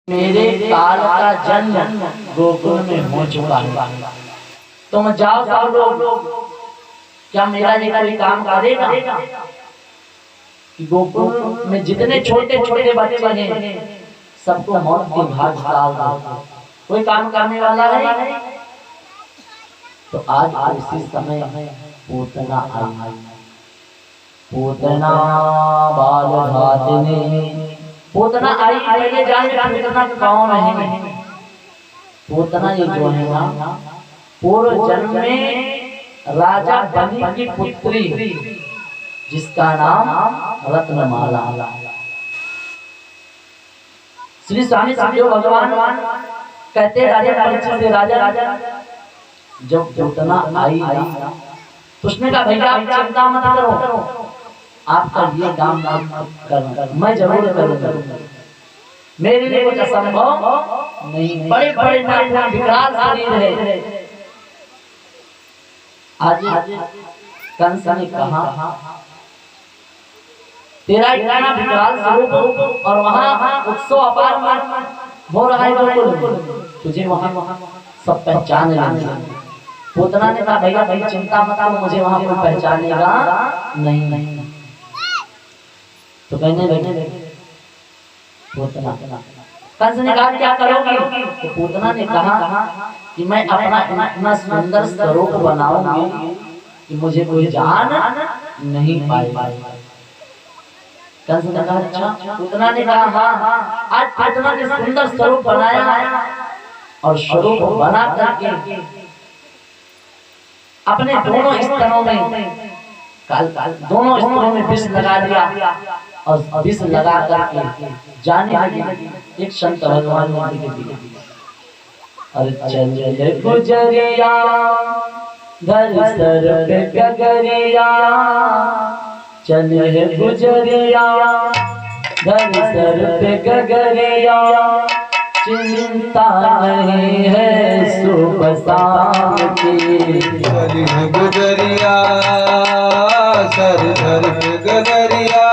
मेरे काल का जन्म गोकुल में हो चुका है। तुम जाओ सब लोग, क्या मेरा ये कोई काम करेगा कि गोकुल में जितने छोटे छोटे बच्चे हैं सबको मौत की घाट डाल दो? कोई काम करने वाला है? तो आज उसी समय पूतना आई। पूतना बाल घातने पूतना आई। पहले जाने पूतना कौन है? पूतना ये जो है ना, पूर्व जन्म में राजा बलि की पुत्री, जिसका नाम रत्नमाला। श्री स्वामी संजय भगवान कहते राजा परीक्षित से, राजा जब पूतना आई तो उसने कहा भैया आप चिंता मत करो, आपका ये काम करना मैं जरूर करूंगा। मेरे लिए कुछ असंभव नहीं। बड़े बड़े विकराल शरीर है। आज कंस ने कहा तेरा इतना विकराल स्वरूप और वहाँ उत्सव अपार हो रहा है गोकुल, तुझे वहाँ सब पहचान लेंगे। पूतना ने कहा भैया भाई चिंता मत करो, मुझे वहाँ कोई पहचानेगा नहीं। तो कहने लगे पूतना, कंस ने कहा क्या करोगे? तो पूतना ने कहा कि मैं अपना इतना सुंदर स्वरूप बनाऊंगी कि मुझे कोई जान नहीं पाएगा। कंस ने कहा अच्छा। पूतना ने कहा हाँ, आज पूतना ने सुंदर स्वरूप बनाया और स्वरूप बना करके अपने दोनों स्तनों में दोनों स्तनों में विष लगा दिया और विष लगा करके जाने लगी। एक संत भगवान ने अरे चल गुजरिया धर सर पे गगरिया, चल गुजरिया धर सर पे गगरिया, चिंता नहीं है सुबह शाम की। चल गुजरिया सर धर पे गगरिया,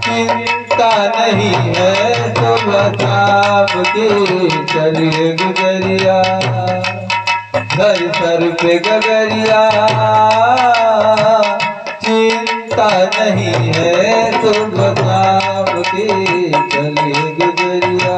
चिंता नहीं है सुबह शाम की। चलिए गुजरिया धर सर पे गगरिया, चिंता नहीं है सुबह शाम की। चलिए गुजरिया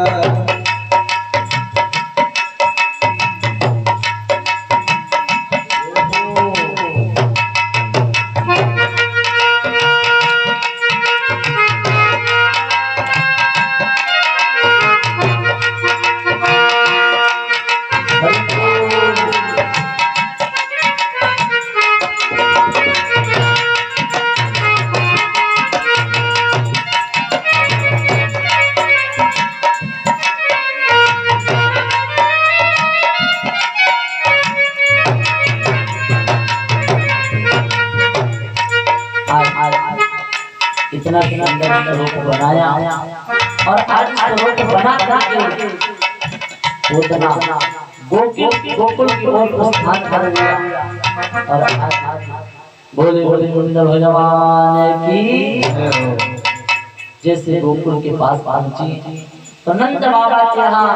इतना सुंदर रूप बनाया और आज स्वरूप बना करके पूतना गोकुल की ओर प्रस्थान कर गया। और बोले बोले भगवान की जैसे गोकुल के पास पहुंची तो नंद बाबा के यहाँ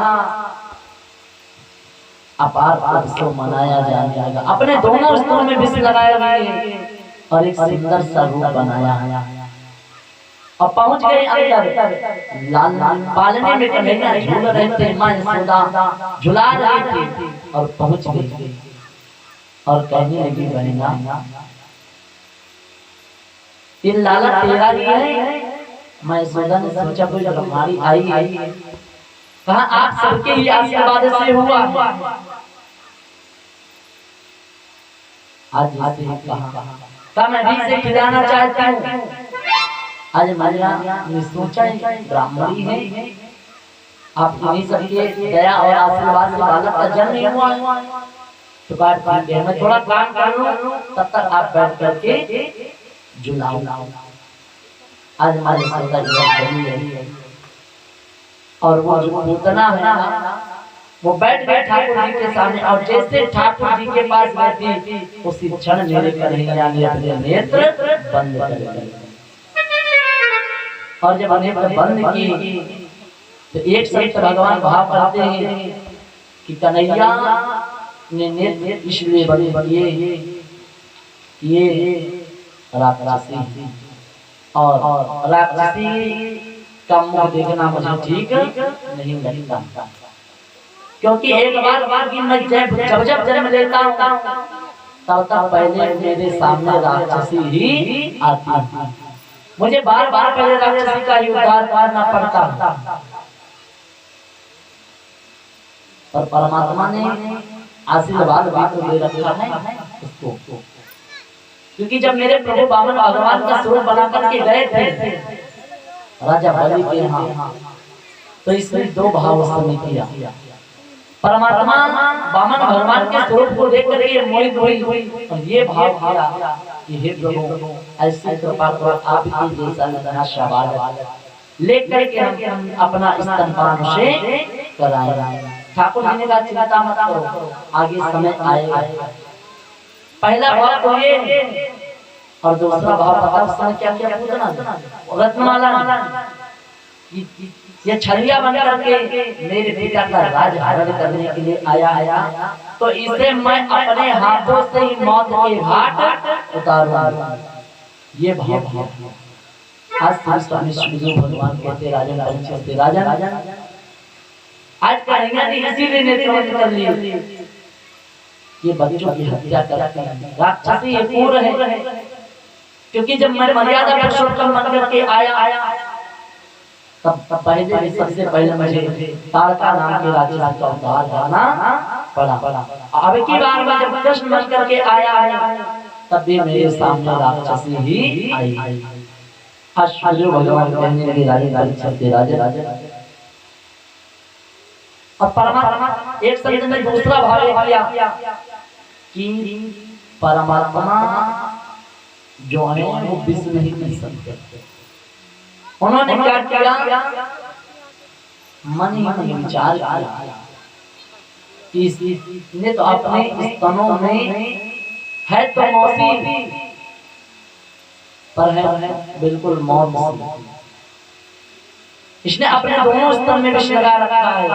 अपार उत्सव मनाया जाने लगा। अपने दोनों स्तनों में विष लगाया गया और एक सुंदर सा रूप बनाया और पहुंच गए अंदर। लाल पालने में कन्हैया झूल रहे थे, मां यशोदा झुला रही थी और पहुंच गई और कहने लगी बहना ये लाला तेरा ही है? मां यशोदा ने सोचा कोई ब्रह्माणी आई। कहा आप सबके ही आशीर्वाद से हुआ। आज कहा मैं भी से खिलाना चाहता हूँ। आज मैया ने सोचा ब्राह्मणी है, आप इन्हीं सबके दया और आशीर्वाद से बालक का जन्म हुआ। तो मैं थोड़ा काम कर लूं, तब तक आप बैठ करके झुलाओ। आज हमारे संग और वो जो पूतना है वो बैठ गए ठाकुर जी के सामने और जैसे ठाकुर जी के पास बैठी उसी क्षण मेरे कन्हैया ने अपने नेत्र बंद कर दिए। और जब नेत्र बंद की तो एक संत भगवान भाव करते हैं कि कन्हैया ने नेत्र इसलिए बंद ये राक्षसी और राक्षसी का मुंह देखना मुझे ठीक नहीं लगता, क्योंकि एक बार कि मैं जब जन्म लेता हूँ तब पहले मेरे सामने राक्षसी ही आती है, मुझे बार बार पहले राक्षसी का ही उद्धार करना पड़ता। और परमात्मा ने आशीर्वाद भी दे रखा है उसको, क्योंकि जब मेरे प्रभु बामन भगवान का स्वरूप बना करके गए थे राजा बलि के यहाँ, तो इसमें दो भाव उसने किया। परमात्मा बामन भगवान के स्वरूप को देख करके मोहित हुई और ये भाव किया कि हे प्रभु ऐसी कृपा करो, आपकी जैसा नया शाबाश लेकर के हम अपना स्तनपान से कराएं। ठाकुर जी ने कहा चिंता मत करो, आगे समय आएगा। पहला भाव तो ये और दूसरा भाव पता क्या क्या पूछना रत्नमाला ये छलिया बन करके मेरे पिता का राज हरण करने के लिए आया, तो इसे मैं अपने हाथों से ही मौत के घाट उतारूंगा। ये भाव आज स्वामी शिवजी भगवान कहते राजन राजन आज कन्हैया ने इसीलिए नेत्र कर लिए, ये बच्चों की हत्या करते हैं, राक्षसी ये पूर्ण है, क्योंकि जब मैं मर्यादा पुरुषोत्तम बन करके आया तब पहले सबसे पहले मुझे तारका नाम के राक्षस का उद्धार करना पड़ा। अब की बार में जब कृष्ण बन करके आया तब भी मेरे सामने राक्षसी ही आई। अश्वजो भगवान कहने लगे राजा और परमात्मा एक संत ने दूसरा भाव किया कि परमात्मा जो है वो विश्व नहीं कर सकते। उन्होंने क्या किया, मन ही विचार किया कि इसने तो अपने स्तनों में है तो मौसी पर है बिल्कुल मौत, इसने अपने दोनों स्तन में विष लगा रखा है।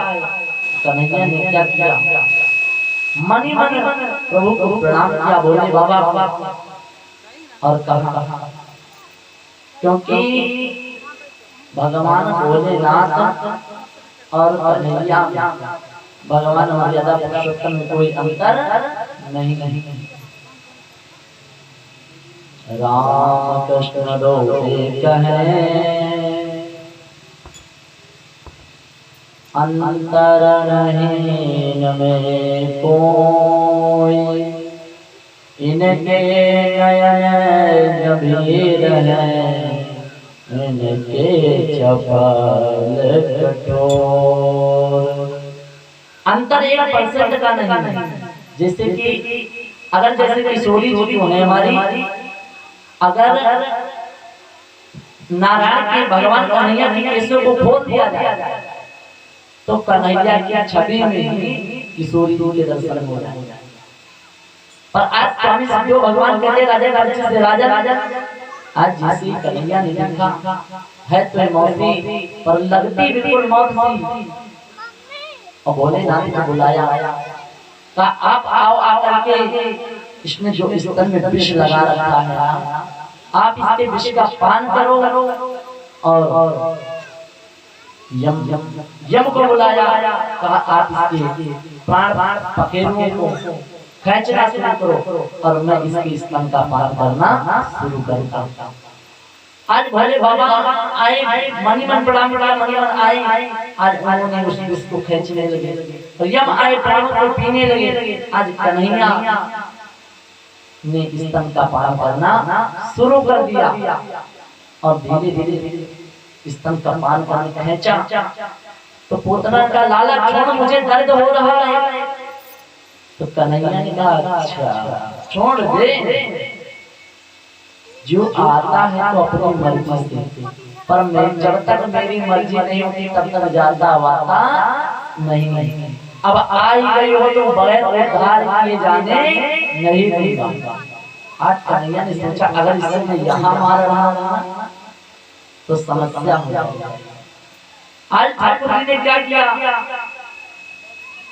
कन्हैया ने क्या किया, मन ही मन प्रभु को प्रणाम किया, बोले बाबा और कहा, क्योंकि भगवान भोलेनाथ और कन्हैया भगवान मर्यादा पुरुषोत्तम में कोई अंतर नहीं। राम कृष्ण दो कहे अंतर नहीं में कोई, इनके नयन गंभीर हैं, इनके चपल कठोर। अंतर 1% का नहीं, जैसे कि अगर जैसे किशोरी जो होने हमारी, अगर नारायण के भगवान कन्हैया की केसों को खोल दिया जाए तो कन्हैया की छवि में ही किशोरी के दर्शन हो जाए। पर आज स्वामी जो भगवान कहते राजा आज जिसे कन्हैया ने देखा है तो मौसी पर लगती बिल्कुल मौत थी, और भोलेनाथ ने बुलाया कहा आप आओ आकर के इसने जो इस स्तन में विष लगा रखा है आप इसके विष का पान करो, और यम को बुलाया, कहा आप इसके प्राण पखेरुओं को खींचना शुरू करो और मैं इसके स्तन का पान करना शुरू करता हूँ। आज भले बाबा आए मनी मन प्रणाम मनी मन आए, आज उन्होंने उस विष को खींचने लगे, और यम आए प्राणों को पीने लगे। आज कन्हैया ने स्तन का पान करना शुरू कर दिया, और धीरे धीरे स्तन का पान करने खींचा तो पोतना का लाला छोड़ मुझे दर्द हो रहा है, तो कन्हैया ने कहा अच्छा छोड़ दे, जो आता है तो अपनी मर्जी से, पर मैं जब तक मेरी मर्जी नहीं होती तब तक जाता वाता नहीं। अब आई गई हो तो बगैर उद्धार किए जाने नहीं दूंगा। आज कन्हैया ने सोचा अगर इसने यहाँ मार रहा तो समस्या हो जाएगी। आज ठाकुर जी ने क्या किया,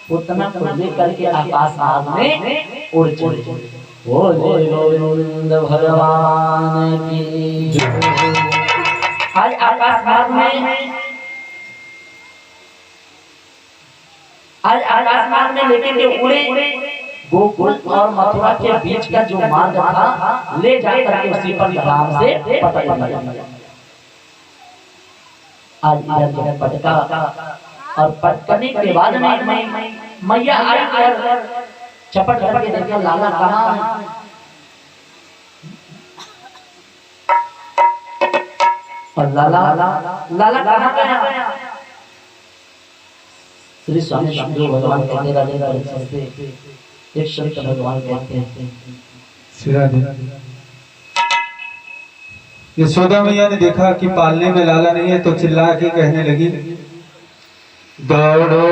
उतना को लेकर के आकाश मार्ग में उड़ चले। बोले गोविंद भगवान की जय। आज आकाश मार्ग में, आज आकाश मार्ग में लेके के उड़े, गोकुल और मथुरा के बीच का जो मार्ग था ले जाकर के उसी पर आराम से पटक दिया। आज इधर जो पटका और पटकने के बाद में मैया आई कर चपट चपट के देखा लाला कहाँ है, और लाला लाला कहाँ गया। श्री स्वामी सुखदेव भगवान कहते राधे राधे एक शब्द भगवान कहते हैं। यशोदा मैया ने देखा कि पालने में लाला नहीं है तो चिल्ला के कहने लगी, दौड़ो